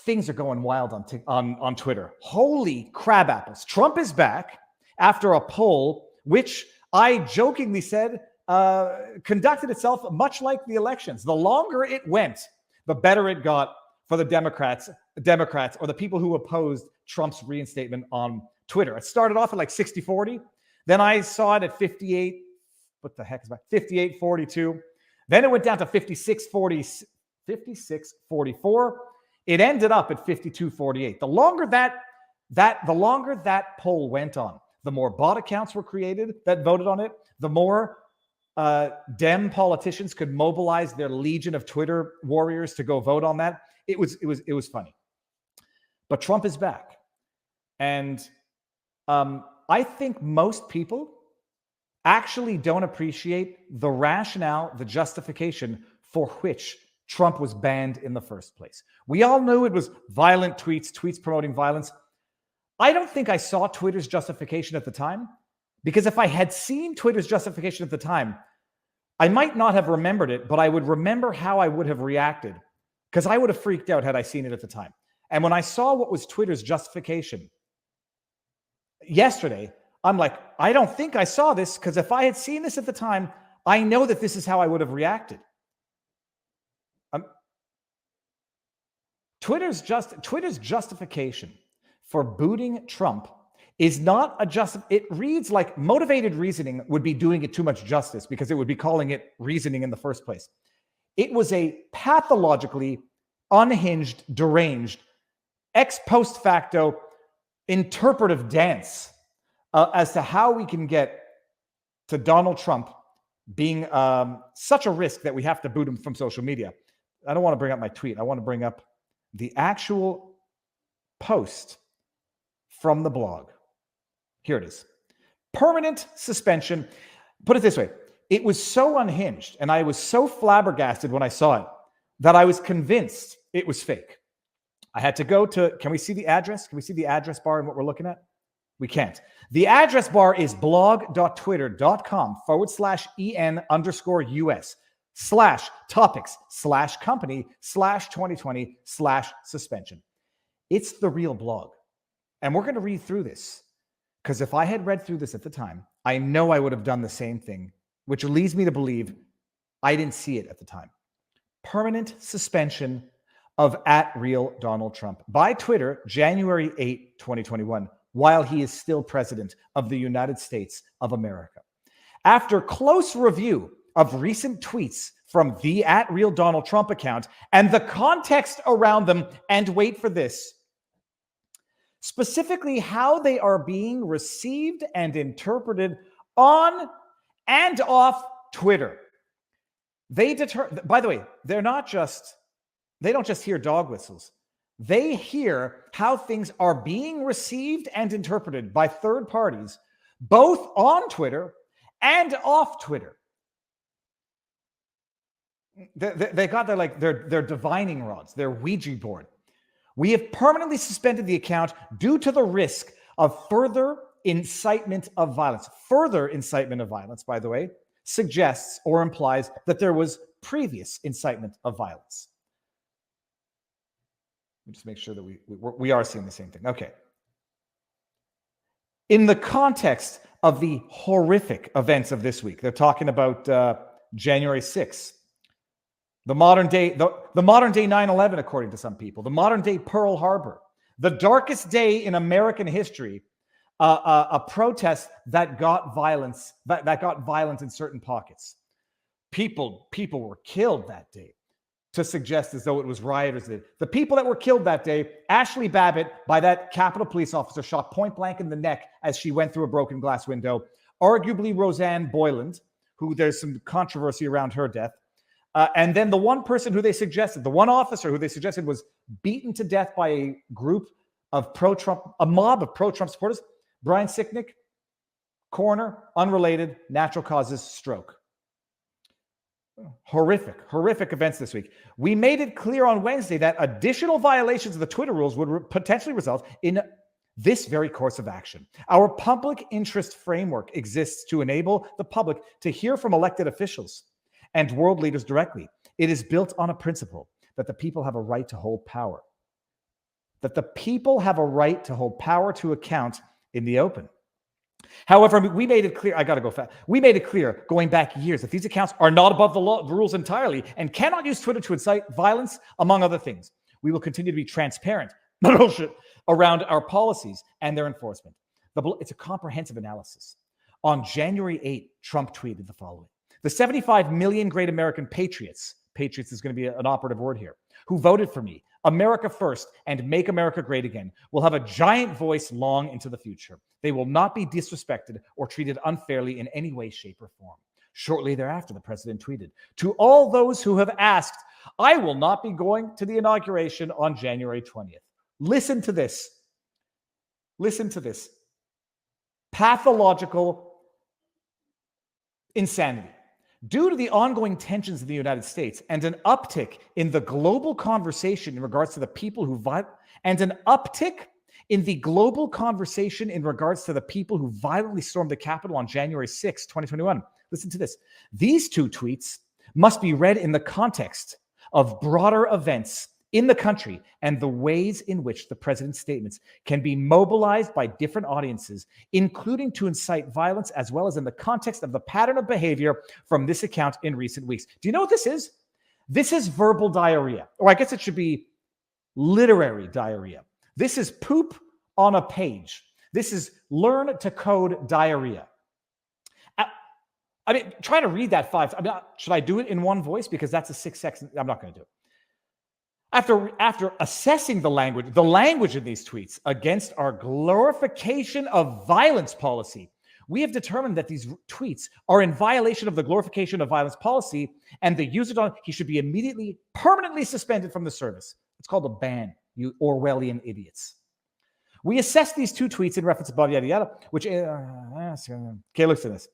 things are going wild on Twitter. Holy crab apples. Trump is back after a poll, which I jokingly said conducted itself much like the elections. The longer it went, the better it got for the Democrats or the people who opposed Trump's reinstatement on Twitter. It started off at like 60-40. Then I saw it at 58. What the heck is that? 58-42. Then it went down to 56-44. It ended up at 52-48. The longer that poll went on, the more bot accounts were created that voted on it, the more Dem politicians could mobilize their legion of Twitter warriors to go vote on that. It was funny. But Trump is back. And I think most people actually don't appreciate the rationale, the justification for which Trump was banned in the first place. We all knew it was violent tweets promoting violence. I don't think I saw Twitter's justification at the time, because if I had seen Twitter's justification at the time, I might not have remembered it, but I would remember how I would have reacted, because I would have freaked out had I seen it at the time. And when I saw what was Twitter's justification yesterday, I'm like, I don't think I saw this, because if I had seen this at the time, I know that this is how I would have reacted. Twitter's justification for booting Trump is not it reads like motivated reasoning would be doing it too much justice, because it would be calling it reasoning in the first place. It was a pathologically unhinged, deranged, ex post facto interpretive dance as to how we can get to Donald Trump being such a risk that we have to boot him from social media. I don't want to bring up my tweet. I want to bring up the actual post from the blog. Here it is. Permanent suspension. Put it this way. It was so unhinged, and I was so flabbergasted when I saw it, that I was convinced it was fake. I had to go to, can we see the address? Can we see the address bar and what we're looking at? We can't. The address bar is blog.twitter.com/en_us/topics/company/2020/suspension. It's the real blog. And we're going to read through this, because if I had read through this at the time, I know I would have done the same thing, which leads me to believe I didn't see it at the time. Permanent suspension of @RealDonaldTrump by Twitter, January 8, 2021, while he is still president of the United States of America. After close review of recent tweets from the @RealDonaldTrump account and the context around them, and wait for this, specifically how they are being received and interpreted on and off Twitter. By the way, they don't just hear dog whistles. They hear how things are being received and interpreted by third parties, both on Twitter and off Twitter. They got their divining rods, their Ouija board. We have permanently suspended the account due to the risk of further incitement of violence. Further incitement of violence, by the way, suggests or implies that there was previous incitement of violence. Let me just make sure that we are seeing the same thing. Okay. In the context of the horrific events of this week, they're talking about January 6th. The modern day 9/11, according to some people, the modern day Pearl Harbor, the darkest day in American history, a protest that got violence, that got violent in certain pockets. People were killed that day, to suggest as though it was rioters. The people that were killed that day, Ashley Babbitt, by that Capitol police officer, shot point blank in the neck as she went through a broken glass window. Arguably Roseanne Boyland, who there's some controversy around her death. And then the one person who they suggested, the one officer who they suggested was beaten to death by a group of a mob of pro-Trump supporters. Brian Sicknick, coroner, unrelated, natural causes, stroke. Horrific events this week. We made it clear on Wednesday that additional violations of the Twitter rules would potentially result in this very course of action. Our public interest framework exists to enable the public to hear from elected officials and world leaders directly. It is built on a principle that the people have a right to hold power. that the people have a right to hold power to account in the open. However, we made it clear, I got to go fast. We made it clear going back years that these accounts are not above the law, the rules entirely, and cannot use Twitter to incite violence, among other things. We will continue to be transparent around our policies and their enforcement. It's a comprehensive analysis. On January 8, Trump tweeted the following: the 75 million great American patriots is going to be an operative word here, who voted for me, America first, and make America great again, will have a giant voice long into the future. They will not be disrespected or treated unfairly in any way, shape, or form. Shortly thereafter, the president tweeted, to all those who have asked, I will not be going to the inauguration on January 20th. Listen to this. Listen to this. Pathological insanity. Due to the ongoing tensions in the United States and an uptick in the global conversation in regards to the people who violently stormed the Capitol on January 6, 2021. Listen to this. These two tweets must be read in the context of broader events in the country and the ways in which the president's statements can be mobilized by different audiences, including to incite violence, as well as in the context of the pattern of behavior from this account in recent weeks. Do you know what this is? This is verbal diarrhea, or I guess it should be literary diarrhea. This is poop on a page. This is learn to code diarrhea. I mean, try to read that should I do it in one voice? Because that's a 6 seconds. I'm not going to do it. After assessing the language of these tweets against our glorification of violence policy, we have determined that these tweets are in violation of the glorification of violence policy, and the user, he should be immediately, permanently suspended from the service. It's called a ban, you Orwellian idiots. We assessed these two tweets in reference above, yada, yada, which, okay, listen to this.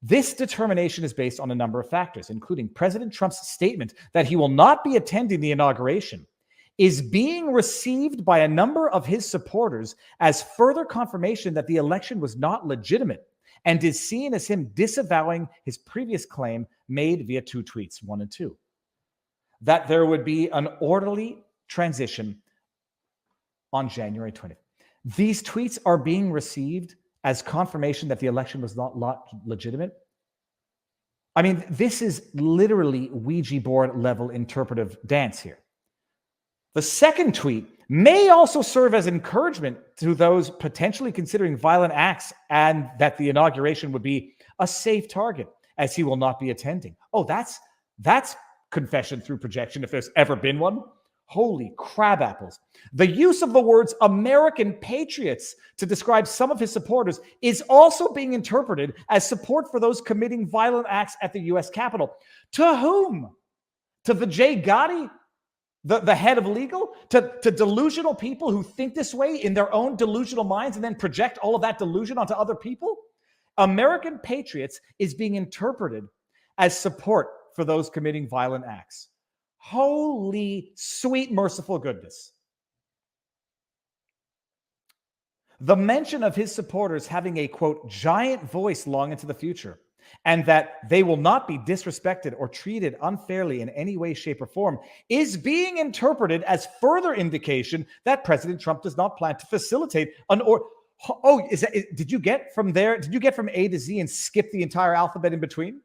This determination is based on a number of factors, including President Trump's statement that he will not be attending the inauguration is being received by a number of his supporters as further confirmation that the election was not legitimate, and is seen as him disavowing his previous claim made via two tweets, 1 and 2, that there would be an orderly transition on January 20th. These tweets are being received as confirmation that the election was not legitimate. I mean, this is literally Ouija board level interpretive dance here. The second tweet may also serve as encouragement to those potentially considering violent acts, and that the inauguration would be a safe target as he will not be attending. Oh, that's confession through projection if there's ever been one. Holy crab apples. The use of the words American patriots to describe some of his supporters is also being interpreted as support for those committing violent acts at the U.S. Capitol. To whom? To Vijay Gotti, the head of legal? To delusional people who think this way in their own delusional minds and then project all of that delusion onto other people? American patriots is being interpreted as support for those committing violent acts. Holy, sweet, merciful goodness. The mention of his supporters having a, quote, giant voice long into the future, and that they will not be disrespected or treated unfairly in any way, shape, or form, is being interpreted as further indication that President Trump does not plan to facilitate an did you get from A to Z and skip the entire alphabet in between?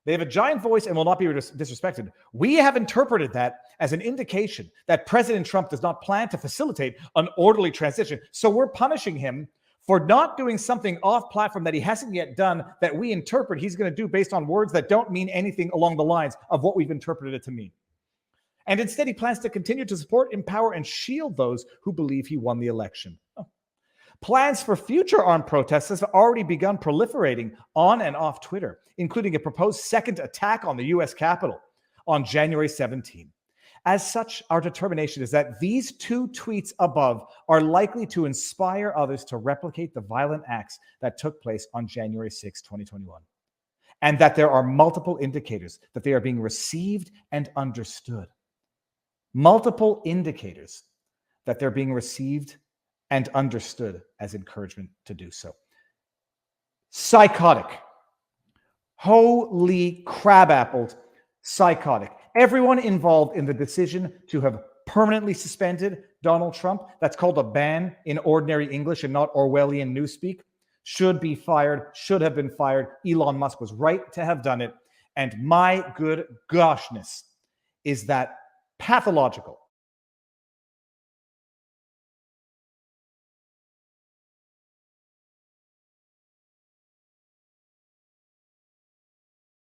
They have a giant voice and will not be disrespected. We have interpreted that as an indication that President Trump does not plan to facilitate an orderly transition. So we're punishing him for not doing something off platform that he hasn't yet done, that we interpret he's going to do based on words that don't mean anything along the lines of what we've interpreted it to mean. And instead, he plans to continue to support, empower, and shield those who believe he won the election. Plans for future armed protests have already begun proliferating on and off Twitter, including a proposed second attack on the U.S. Capitol on January 17. As such, our determination is that these two tweets above are likely to inspire others to replicate the violent acts that took place on January 6, 2021, and that there are multiple indicators that they are being received and understood. Multiple indicators that they're being received and understood as encouragement to do so. Psychotic. Holy crab apples, psychotic. Everyone involved in the decision to have permanently suspended Donald Trump. That's called a ban in ordinary English and not Orwellian newspeak. Should be fired, should have been fired. Elon Musk was right to have done it. And my good goshness, is that pathological,